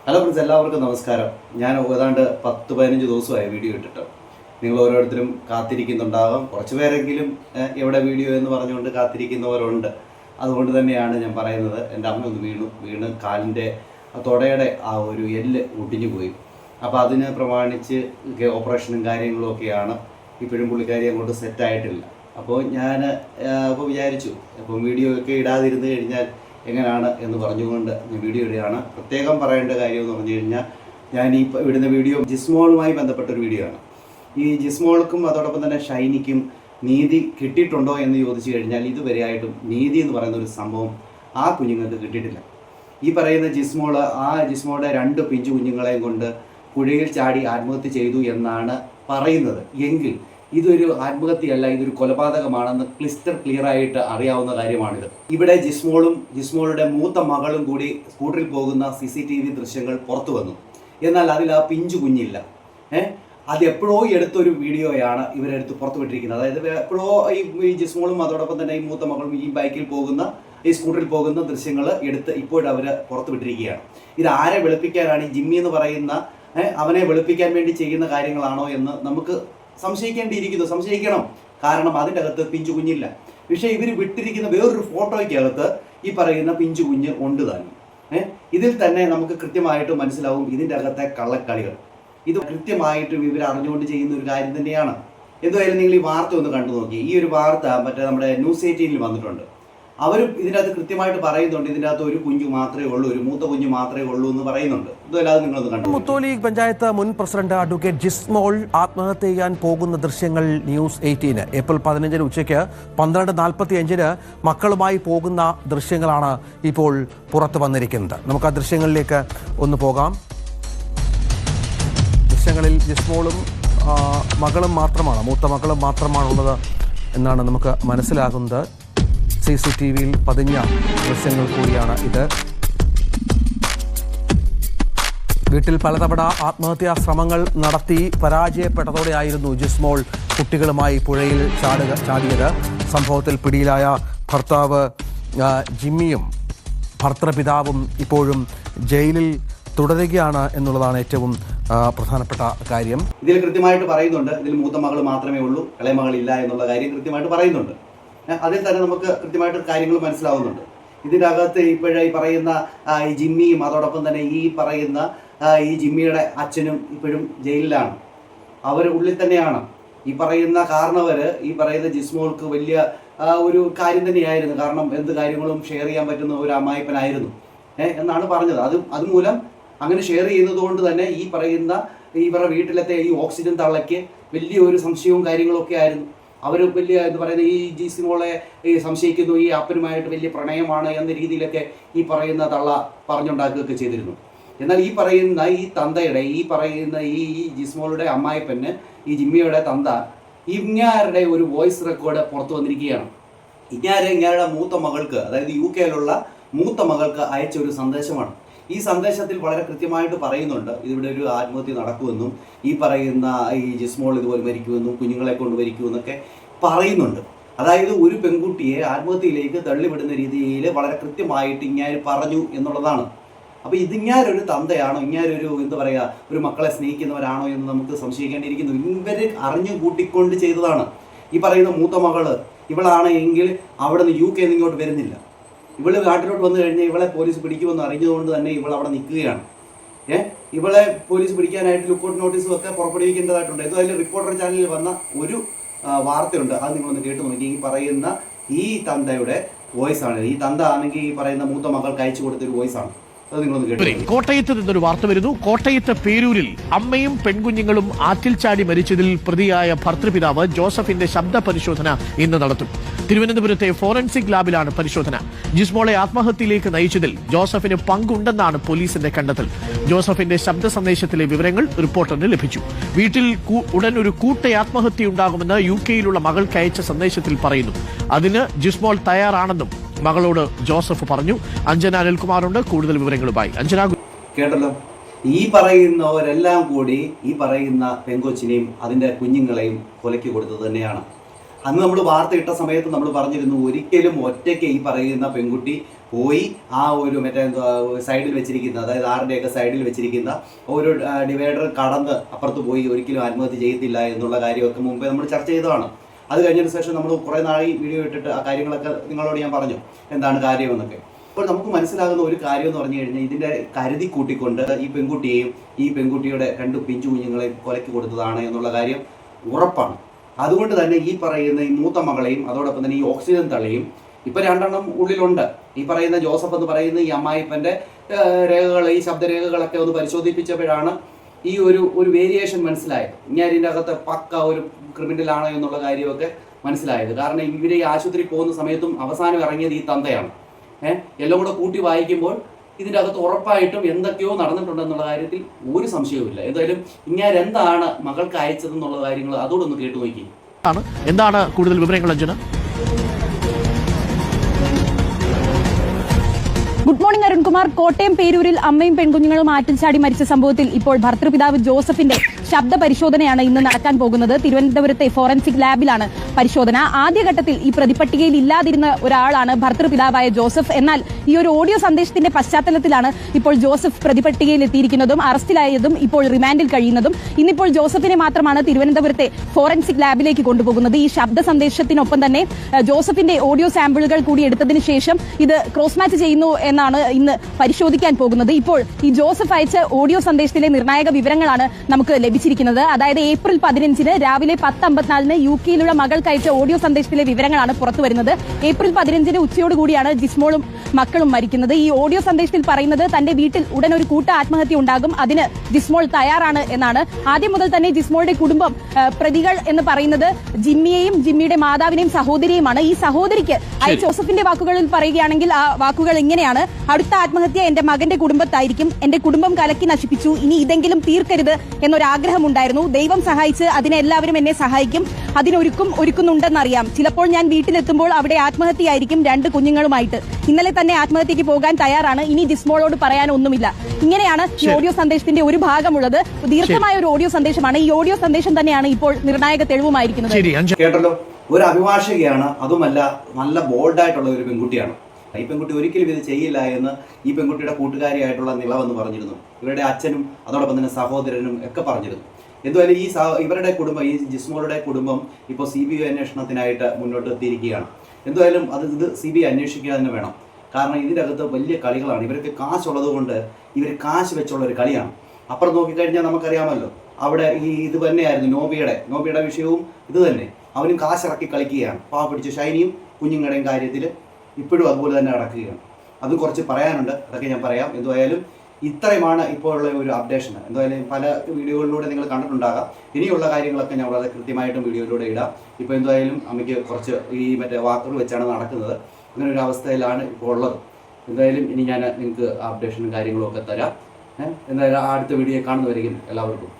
Hello friends, എല്ലാവർക്കും നമസ്കാരം. ഞാൻ ഏതാണ്ട് 10-15 ദിവസമായി വീഡിയോ ഇട്ടിട്ട്. നിങ്ങൾ ഓരോരുത്തരും കാത്തിരിക്കുന്നുണ്ടാകാം. കുറച്ച് പേരെങ്കിലും എവിടെ വീഡിയോ എന്ന് പറഞ്ഞുകൊണ്ട് കാത്തിരിക്കുന്നവരുണ്ട്. അതുകൊണ്ട് തന്നെയാണ് ഞാൻ പറയുന്നത്. എൻ്റെ അമ്മ ഒന്ന് വീണ് കാലിൻ്റെ തുടയുടെ ആ ഒരു എല്ല് ഒടിഞ്ഞു പോയി. അപ്പോൾ അതിന് പ്രമാണിച്ച് ഓപ്പറേഷനും കാര്യങ്ങളും ഒക്കെയാണ്. ഇപ്പോഴും പുള്ളിക്കാരി അങ്ങോട്ട് സെറ്റായിട്ടില്ല. അപ്പോൾ ഞാൻ വിചാരിച്ചു, അപ്പം വീഡിയോ ഒക്കെ ഇടാതിരുന്ന് കഴിഞ്ഞാൽ എങ്ങനെയാണ് എന്ന് പറഞ്ഞുകൊണ്ട് ഞാൻ വീഡിയോ ഇടുകയാണ്. പ്രത്യേകം പറയേണ്ട കാര്യം എന്ന് പറഞ്ഞു കഴിഞ്ഞാൽ, ഞാൻ ഈ ഇടുന്ന വീഡിയോ ജിസ്മോളുമായി ബന്ധപ്പെട്ടൊരു വീഡിയോ ആണ്. ഈ ജിസ്മോൾക്കും അതോടൊപ്പം തന്നെ ഷൈനിക്കും നീതി കിട്ടിയിട്ടുണ്ടോ എന്ന് ചോദിച്ചു കഴിഞ്ഞാൽ, ഇതുവരെയായിട്ടും നീതി എന്ന് പറയുന്ന ഒരു സംഭവം ആ കുഞ്ഞുങ്ങൾക്ക് കിട്ടിയിട്ടില്ല. ഈ പറയുന്ന ജിസ്മോളുടെ 2 പിഞ്ചു കുഞ്ഞുങ്ങളെയും കൊണ്ട് പുഴയിൽ ചാടി ആത്മഹത്യ ചെയ്തു എന്നാണ് പറയുന്നത്. എങ്കിൽ ഇതൊരു ആത്മഹത്യയല്ല, ഇതൊരു കൊലപാതകമാണെന്ന് ക്ലിയർ ആയിട്ട് അറിയാവുന്ന കാര്യമാണിത്. ഇവിടെ ജിസ്മോളുടെ മൂത്ത മകളും കൂടി സ്കൂട്ടറിൽ പോകുന്ന CCTV ദൃശ്യങ്ങൾ പുറത്തു വന്നു. എന്നാൽ അതിൽ ആ പിഞ്ചു കുഞ്ഞില്ല. അത് എപ്പോഴോ എടുത്തൊരു വീഡിയോയാണ് ഇവരെടുത്ത് പുറത്തുവിട്ടിരിക്കുന്നത്. അതായത് എപ്പോഴോ ഈ ജിസ്മോളും അതോടൊപ്പം തന്നെ ഈ മൂത്ത മകളും ഈ ബൈക്കിൽ പോകുന്ന ഈ സ്കൂട്ടറിൽ പോകുന്ന ദൃശ്യങ്ങൾ എടുത്ത് ഇപ്പോഴവർ പുറത്തുവിട്ടിരിക്കുകയാണ്. ഇത് ആരെ വെളുപ്പിക്കാനാണ്? ഈ ജിമ്മി എന്ന് പറയുന്ന അവനെ വെളുപ്പിക്കാൻ വേണ്ടി ചെയ്യുന്ന കാര്യങ്ങളാണോ എന്ന് നമുക്ക് സംശയിക്കണം. കാരണം അതിൻ്റെ അകത്ത് പിഞ്ചു കുഞ്ഞില്ല. പക്ഷേ ഇവർ വിട്ടിരിക്കുന്ന വേറൊരു ഫോട്ടോയ്ക്കകത്ത് ഈ പറയുന്ന പിഞ്ചു കുഞ്ഞ് ഉണ്ട് താനും. ഇതിൽ തന്നെ നമുക്ക് കൃത്യമായിട്ട് മനസ്സിലാവും ഇതിൻ്റെ അകത്തെ കള്ളക്കളികൾ. ഇത് കൃത്യമായിട്ട് ഇവർ അറിഞ്ഞുകൊണ്ട് ചെയ്യുന്ന ഒരു കാര്യം തന്നെയാണ്. എന്തായാലും നിങ്ങൾ ഈ വാർത്ത ഒന്ന് കണ്ടു നോക്കി. ഈ ഒരു വാർത്ത നമ്മുടെ ന്യൂസ് 18 വന്നിട്ടുണ്ട്. അവരും ഇതിനകത്ത് കൃത്യമായിട്ട് പറയുന്നുണ്ട്, ഇതിൻ്റെ അകത്ത് ഒരു കുഞ്ഞു മാത്രമേ ഉള്ളൂ, ഒരു മൂത്ത കുഞ്ഞു മാത്രമേ ഉള്ളൂ എന്ന് പറയുന്നുണ്ട്. ഇതല്ലാതെ നിങ്ങളൊന്ന് കണ്ടു. മുത്തോലി പഞ്ചായത്ത് മുൻ പ്രസിഡന്റ് അഡ്വക്കേറ്റ് ജിസ്മോൾ ആത്മഹത്യ ചെയ്യാൻ പോകുന്ന ദൃശ്യങ്ങൾ ന്യൂസ് 18 ഏപ്രിൽ 15 ഉച്ചയ്ക്ക് 12:45 മക്കളുമായി പോകുന്ന ദൃശ്യങ്ങളാണ് ഇപ്പോൾ പുറത്തു വന്നിരിക്കുന്നത്. നമുക്ക് ആ ദൃശ്യങ്ങളിലേക്ക് ഒന്ന് പോകാം. ദൃശ്യങ്ങളിൽ ജിസ്മോളും മകളും മാത്രമാണ്, മൂത്ത മകളും മാത്രമാണുള്ളത് എന്നാണ് നമുക്ക് മനസ്സിലാകുന്നത്. CCTVയിൽ പതിഞ്ഞ ദൃശ്യങ്ങൾ കൂടിയാണ് ഇത്. വീട്ടിൽ പലതവണ ആത്മഹത്യാ ശ്രമങ്ങൾ നടത്തി പരാജയപ്പെട്ടതോടെയായിരുന്നു ജിസ്മോൾ കുട്ടികളുമായി പുഴയിൽ ചാടിയത്. സംഭവത്തിൽ പിടിയിലായ ഭർത്താവ് ജിമ്മിയും ഭർത്തൃപിതാവും ഇപ്പോഴും ജയിലിൽ തുടരുകയാണ് എന്നുള്ളതാണ് ഏറ്റവും പ്രധാനപ്പെട്ട കാര്യം. ഇതിൽ കൃത്യമായിട്ട് പറയുന്നുണ്ട്, ഇതിൽ മൂത്ത മകൾ മാത്രമേ ഉള്ളൂ, ഇളയ മകളില്ല എന്നുള്ള കാര്യം കൃത്യമായിട്ട് പറയുന്നുണ്ട്. അതിൽ തന്നെ നമുക്ക് കൃത്യമായിട്ട് കാര്യങ്ങൾ മനസ്സിലാവുന്നുണ്ട്. ഇതിൻ്റെ അകത്ത് ഇപ്പോഴേ ഈ പറയുന്ന ഈ ജിമ്മിയും അതോടൊപ്പം തന്നെ ഈ പറയുന്ന ഈ ജിമ്മിയുടെ അച്ഛനും ഇപ്പോഴും ജയിലിലാണ്. അവർ ഉള്ളിൽ തന്നെയാണ്. ഈ പറയുന്ന കാരണവർ ഈ പറയുന്ന ജിസ്മോൾക്ക് വലിയ ഒരു കാര്യം തന്നെയായിരുന്നു. കാരണം എന്ത് കാര്യങ്ങളും ഷെയർ ചെയ്യാൻ പറ്റുന്ന ഒരു അമ്മായിപ്പനായിരുന്നു എന്നാണ് പറഞ്ഞത്. അതുമൂലം അങ്ങനെ ഷെയർ ചെയ്യുന്നത് കൊണ്ട് തന്നെ ഈ പറയുന്ന ഇവരുടെ വീട്ടിലത്തെ ഈ ഓക്സിജൻ തള്ളയ്ക്ക് വലിയൊരു സംശയവും കാര്യങ്ങളൊക്കെ ആയിരുന്നു. അവർ വലിയ പറയുന്ന ഈ ജിസ്മോളെ സംശയിക്കുന്നു, ഈ അപ്പനുമായിട്ട് വലിയ പ്രണയമാണ് എന്ന രീതിയിലൊക്കെ ഈ പറയുന്ന തള്ള പറഞ്ഞുണ്ടാക്കുകയൊക്കെ ചെയ്തിരുന്നു. എന്നാൽ ഈ പറയുന്ന ഈ തന്തയുടെ ഈ പറയുന്ന ഈ ജിസ്മോളുടെ അമ്മായിപ്പന് ഈ ജിമ്മിയുടെ തന്ത ഇങ്ങാരുടെ ഒരു വോയിസ് റെക്കോർഡ് പുറത്തു വന്നിരിക്കുകയാണ്. ഇങ്ങാരുടെ മൂത്ത മകൾക്ക്, അതായത് UK മൂത്ത മകൾക്ക് അയച്ച ഒരു സന്ദേശമാണ്. ഈ സന്ദേശത്തിൽ വളരെ കൃത്യമായിട്ട് പറയുന്നുണ്ട്, ഇതിവിടെ ഒരു ആത്മഹത്യ നടക്കുമെന്നും ഈ പറയുന്ന ഈ ജിസ്മോൾ ഇതുപോലെ മരിക്കുമെന്നും കുഞ്ഞുങ്ങളെ കൊണ്ട് മരിക്കുമെന്നൊക്കെ പറയുന്നുണ്ട്. അതായത് ഒരു പെൺകുട്ടിയെ ആത്മഹത്യയിലേക്ക് തള്ളിവിടുന്ന രീതിയിൽ വളരെ കൃത്യമായിട്ട് ഇങ്ങാര് പറഞ്ഞു എന്നുള്ളതാണ്. അപ്പോൾ ഇതിങ്ങാരൊരു തന്തയാണോ, ഇങ്ങാരൊരു ഒരു മക്കളെ സ്നേഹിക്കുന്നവരാണോ എന്ന് നമുക്ക് സംശയിക്കേണ്ടിയിരിക്കുന്നു. ഇവർ അറിഞ്ഞു കൂട്ടിക്കൊണ്ട് ചെയ്തതാണ്. ഈ പറയുന്ന മൂത്ത മകള് ഇവളാണ് എങ്കിൽ അവിടെ നിന്ന് UK ഇങ്ങോട്ട് വരുന്നില്ല. ഇവള് നാട്ടിലോട്ട് വന്നു കഴിഞ്ഞാൽ ഇവളെ പോലീസ് പിടിക്കുമെന്ന് അറിഞ്ഞതുകൊണ്ട് തന്നെ ഇവൾ അവിടെ നിൽക്കുകയാണ്. ഇവളെ പോലീസ് പിടിക്കാനായിട്ട് ലുക്കൗട്ട് നോട്ടീസും ഒക്കെ പുറപ്പെടുവിക്കേണ്ടതായിട്ടുണ്ട്. ഇതുപോലെ റിപ്പോർട്ടർ ചാനലിൽ വന്ന ഒരു വാർത്തയുണ്ട്, അത് നിങ്ങളൊന്ന് കേട്ട് നോക്കി. ഈ പറയുന്ന ഈ തന്തയുടെ വോയിസ് ആണ്. ഈ തന്ത ആണെങ്കിൽ ഈ പറയുന്ന മൂത്ത മകൾക്ക് അയച്ചു കൊടുത്തൊരു വോയിസ് ആണ്. കോട്ടയത്ത് നിന്നൊരു വാർത്ത വരുന്നു. കോട്ടയത്ത് പേരൂരിൽ അമ്മയും പെൺകുഞ്ഞുങ്ങളും ആറ്റിൽ ചാടി മരിച്ചതിൽ പ്രതിയായ ഭർത്തൃപിതാവ് ജോസഫിന്റെ ശബ്ദ പരിശോധന ഇന്ന് നടത്തും. തിരുവനന്തപുരത്തെ ഫോറൻസിക് ലാബിലാണ് പരിശോധന. ജിസ്മോളെ ആത്മഹത്യയിലേക്ക് നയിച്ചതിൽ ജോസഫിന് പങ്കുണ്ടെന്നാണ് പോലീസിന്റെ കണ്ടെത്തൽ. ജോസഫിന്റെ ശബ്ദ സന്ദേശത്തിലെ വിവരങ്ങൾ റിപ്പോർട്ടറിന് ലഭിച്ചു. വീട്ടിൽ ഉടൻ ഒരു കൂട്ട ആത്മഹത്യയുണ്ടാകുമെന്ന് UK മകൾക്ക് അയച്ച സന്ദേശത്തിൽ പറയുന്നു. അതിന് ജിസ്മോൾ തയ്യാറാണെന്നും മകളോട് ജോസഫ് പറഞ്ഞു. അഞ്ജന അനിൽകുമാറുണ്ട് കൂടുതൽ വിവരങ്ങളുമായി. അഞ്ജന, കേട്ടല്ലോ. ഈ പറയുന്നവരെല്ലാം കൂടി ഈ പറയുന്ന പെങ്കൊച്ചിനെയും അതിൻ്റെ കുഞ്ഞുങ്ങളെയും കൊലയ്ക്ക് കൊടുത്തത് തന്നെയാണ്. അന്ന് നമ്മൾ വാർത്ത ഇട്ട സമയത്ത് നമ്മൾ പറഞ്ഞിരുന്നു ഒരിക്കലും ഒറ്റയ്ക്ക് ഈ പറയുന്ന പെൺകുട്ടി പോയി ആ ഒരു മറ്റേ സൈഡിൽ വെച്ചിരിക്കുന്ന, അതായത് ആറിൻ്റെയൊക്കെ സൈഡിൽ വെച്ചിരിക്കുന്ന ഒരു ഡിവൈഡർ കടന്ന് അപ്പുറത്ത് പോയി ഒരിക്കലും ആത്മഹത്യ ചെയ്യത്തില്ല എന്നുള്ള കാര്യമൊക്കെ മുമ്പേ നമ്മൾ ചർച്ച ചെയ്തതാണ്. അത് കഴിഞ്ഞതിന് ശേഷം നമ്മൾ കുറേ നാളായി വീഡിയോ ഇട്ടിട്ട് ആ കാര്യങ്ങളൊക്കെ നിങ്ങളോട് ഞാൻ പറഞ്ഞു എന്താണ് കാര്യമെന്നൊക്കെ. അപ്പോൾ നമുക്ക് മനസ്സിലാകുന്ന ഒരു കാര്യം എന്ന് പറഞ്ഞു കഴിഞ്ഞാൽ ഇതിൻ്റെ കരുതി കൂട്ടിക്കൊണ്ട് ഈ പെൺകുട്ടിയെയും ഈ പെൺകുട്ടിയുടെ 2 പിഞ്ചു കുഞ്ഞുങ്ങളെയും കൊലയ്ക്ക് കൊടുത്തതാണ് എന്നുള്ള കാര്യം ഉറപ്പാണ്. അതുകൊണ്ട് തന്നെ ഈ പറയുന്ന ഈ മൂത്ത മകളെയും അതോടൊപ്പം തന്നെ ഈ ഓക്സിജൻ തള്ളിയും ഇപ്പം 2 എണ്ണം ഉള്ളിലുണ്ട്. ഈ പറയുന്ന ജോസഫ് എന്ന് പറയുന്ന ഈ അമ്മായിപ്പൻ്റെ രേഖകൾ, ഈ ശബ്ദരേഖകളൊക്കെ ഒന്ന് പരിശോധിപ്പിച്ചപ്പോഴാണ് ഈ ഒരു വേരിയേഷൻ മനസ്സിലായത്. ഞാൻ ഇതിൻ്റെ അകത്ത് പക്ക ഒരു ക്രിമിനലാണോ എന്നുള്ള കാര്യമൊക്കെ മനസ്സിലായത്. കാരണം ഇവരെ ഈ ആശുപത്രി പോകുന്ന സമയത്തും അവസാനം ഇറങ്ങിയത് ഈ തന്തയാണ്. എല്ലാം കൂടെ കൂട്ടി വായിക്കുമ്പോൾ ഇതിൻ്റെ അകത്ത് ഉറപ്പായിട്ടും എന്തൊക്കെയോ നടന്നിട്ടുണ്ടെന്നുള്ള കാര്യത്തിൽ ഒരു സംശയവുമില്ല. എന്തായാലും ഇങ്ങനെ എന്താണ് മകൾക്ക് അയച്ചതെന്നുള്ള കാര്യങ്ങൾ അതോടൊന്ന് കേട്ടു നോക്കി. എന്താണ് കൂടുതൽ വിവരങ്ങൾ അഞ്ജന? Good morning Arunkumar. കോട്ടയം പേരൂരിൽ അമ്മയും പെൺകുഞ്ഞുങ്ങളും ആറ്റിൽ ചാടി മരിച്ച സംഭവത്തിൽ ഇപ്പോൾ ഭർതൃപിതാവ് ജോസഫിന്റെ ശബ്ദ പരിശോധനയാണ് ഇന്ന് നടക്കാൻ പോകുന്നത്. തിരുവനന്തപുരത്തെ ഫോറൻസിക് ലാബിലാണ് പരിശോധന. ആദ്യഘട്ടത്തിൽ ഈ പ്രതിപട്ടികയിൽ ഇല്ലാതിരുന്ന ഒരാളാണ് ഭർതൃപിതാവായ ജോസഫ്. എന്നാൽ ഈ ഒരു ഓഡിയോ സന്ദേശത്തിന്റെ പശ്ചാത്തലത്തിലാണ് ഇപ്പോൾ ജോസഫ് പ്രതിപട്ടികയിൽ എത്തിയിരിക്കുന്നതും അറസ്റ്റിലായതും ഇപ്പോൾ റിമാൻഡിൽ കഴിയുന്നതും. ഇന്നിപ്പോൾ ജോസഫിനെ മാത്രമാണ് തിരുവനന്തപുരത്തെ ഫോറൻസിക് ലാബിലേക്ക് കൊണ്ടുപോകുന്നത്. ഈ ശബ്ദ സന്ദേശത്തിനൊപ്പം തന്നെ ജോസഫിന്റെ ഓഡിയോ സാമ്പിളുകൾ കൂടി എടുത്തതിന് ശേഷം ഇത് ക്രോസ് മാച്ച് ചെയ്യുന്നു എന്നാണ് ഇന്ന് പരിശോധിക്കാൻ പോകുന്നത്. ഇപ്പോൾ ഈ ജോസഫ് അയച്ച ഓഡിയോ സന്ദേശത്തിലെ നിർണായക വിവരങ്ങളാണ് നമുക്ക് ലഭിച്ചിരിക്കുന്നത്. അതായത് ഏപ്രിൽ 15 രാവിലെ 10:54 UK-യിലുള്ള മകൾക്ക് അയച്ച ഓഡിയോ സന്ദേശത്തിലെ വിവരങ്ങളാണ് പുറത്തുവരുന്നത്. ഏപ്രിൽ 15 ഉച്ചയോടുകൂടിയാണ് ജിസ്മോളും മക്കളും മരിക്കുന്നത്. ഈ ഓഡിയോ സന്ദേശത്തിൽ പറയുന്നത് തന്റെ വീട്ടിൽ ഉടൻ ഒരു കൂട്ട ആത്മഹത്യ ഉണ്ടാകും, അതിന് ജിസ്മോൾ തയ്യാറാണ് എന്നാണ്. ആദ്യം മുതൽ തന്നെ ജിസ്മോളുടെ കുടുംബം പ്രതികൾ എന്ന് പറയുന്നത് ജിമ്മിയെയും ജിമ്മിയുടെ മാതാവിനെയും സഹോദരിയുമാണ്. ഈ സഹോദരിക്ക് ജോസഫിന്റെ വാക്കുകളിൽ പറയുകയാണെങ്കിൽ ആ വാക്കുകൾ ഇങ്ങനെയാണ്: അടുത്ത ആത്മഹത്യ എന്റെ മകന്റെ കുടുംബത്തായിരിക്കും. എന്റെ കുടുംബം കലക്കി നശിപ്പിച്ചു, ഇനി ഇതെങ്കിലും തീർക്കരുത് എന്നൊരാഗ്രഹമുണ്ടായിരുന്നു. ദൈവം സഹായിച്ച് അതിനെല്ലാവരും എന്നെ സഹായിക്കും. ഒരുക്കുന്നുണ്ടെന്നറിയാം. ചിലപ്പോൾ ഞാൻ വീട്ടിലെത്തുമ്പോൾ അവിടെ ആത്മഹത്യയായിരിക്കും 2 കുഞ്ഞുങ്ങളുമായിട്ട്. ഇന്നലെ തന്നെ ആത്മഹത്യക്ക് പോകാൻ തയ്യാറാണ്. ഇനി ജിസ്മോളോട് പറയാനൊന്നുമില്ല. ഇങ്ങനെയാണ് ഈ ഓഡിയോ സന്ദേശത്തിന്റെ ഒരു ഭാഗമുള്ളത്. ദീർഘമായ ഒരു ഓഡിയോ സന്ദേശമാണ്. ഈ ഓഡിയോ സന്ദേശം തന്നെയാണ് ഇപ്പോൾ നിർണായക തെളിവുമായിരിക്കുന്നത്. കേട്ടല്ലോ, ഒരു അഭിഭാഷകയാണ്, അതുമല്ല നല്ല ബോൾഡായിട്ടുള്ള ഒരു പെൺകുട്ടിയാണ്. ഈ പെൺകുട്ടി ഒരിക്കലും ഇത് ചെയ്യില്ല എന്ന് ഈ പെൺകുട്ടിയുടെ കൂട്ടുകാരിയായിട്ടുള്ള നിളവെന്ന് പറഞ്ഞിരുന്നു. ഇവരുടെ അച്ഛനും അതോടൊപ്പം തന്നെ സഹോദരനും ഒക്കെ പറഞ്ഞിരുന്നു. എന്തുമായാലും ഇവരുടെ കുടുംബം, ഈ ജിസ്മോളുടെ കുടുംബം ഇപ്പോൾ CBI അന്വേഷണത്തിനായിട്ട് മുന്നോട്ട് എത്തിയിരിക്കുകയാണ്. എന്തുമായാലും ഇത് CBI അന്വേഷിക്കുക തന്നെ വേണം. കാരണം ഇതിനകത്ത് വലിയ കളികളാണ്. ഇവർക്ക് കാശുള്ളത് കൊണ്ട് ഇവർ കാശ് വെച്ചുള്ള ഒരു കളിയാണ്. അപ്പുറം നോക്കിക്കഴിഞ്ഞാൽ നമുക്കറിയാമല്ലോ, അവിടെ ഇത് തന്നെയായിരുന്നു നോബിയുടെ വിഷയവും ഇത് തന്നെ. അവനും കാശിറക്കി കളിക്കുകയാണ്. പിടിച്ച ഷൈനിയും കുഞ്ഞുങ്ങളുടെയും കാര്യത്തിൽ ഇപ്പോഴും അതുപോലെ തന്നെ നടക്കുകയാണ്. അതും കുറച്ച് പറയാനുണ്ട്, അതൊക്കെ ഞാൻ പറയാം. എന്തുമായാലും ഇത്രയുമാണ് ഇപ്പോൾ ഉള്ള ഒരു അപ്ഡേഷൻ. എന്തായാലും പല വീഡിയോകളിലൂടെ നിങ്ങൾ കണ്ടിട്ടുണ്ടാകാം. ഇനിയുള്ള കാര്യങ്ങളൊക്കെ ഞാൻ വളരെ കൃത്യമായിട്ടും വീഡിയോയിലൂടെ ഇടാം. ഇപ്പോൾ എന്തായാലും അമ്മയ്ക്ക് കുറച്ച് ഈ വാക്കുകൾ വെച്ചാണ് നടക്കുന്നത്. അങ്ങനെ ഒരു അവസ്ഥയിലാണ് ഇപ്പോൾ ഉള്ളത്. എന്തായാലും ഇനി ഞാൻ നിങ്ങൾക്ക് അപ്ഡേഷനും കാര്യങ്ങളും ഒക്കെ തരാം. എന്തായാലും അടുത്ത വീഡിയോ കാണുന്നവരെയും എല്ലാവർക്കും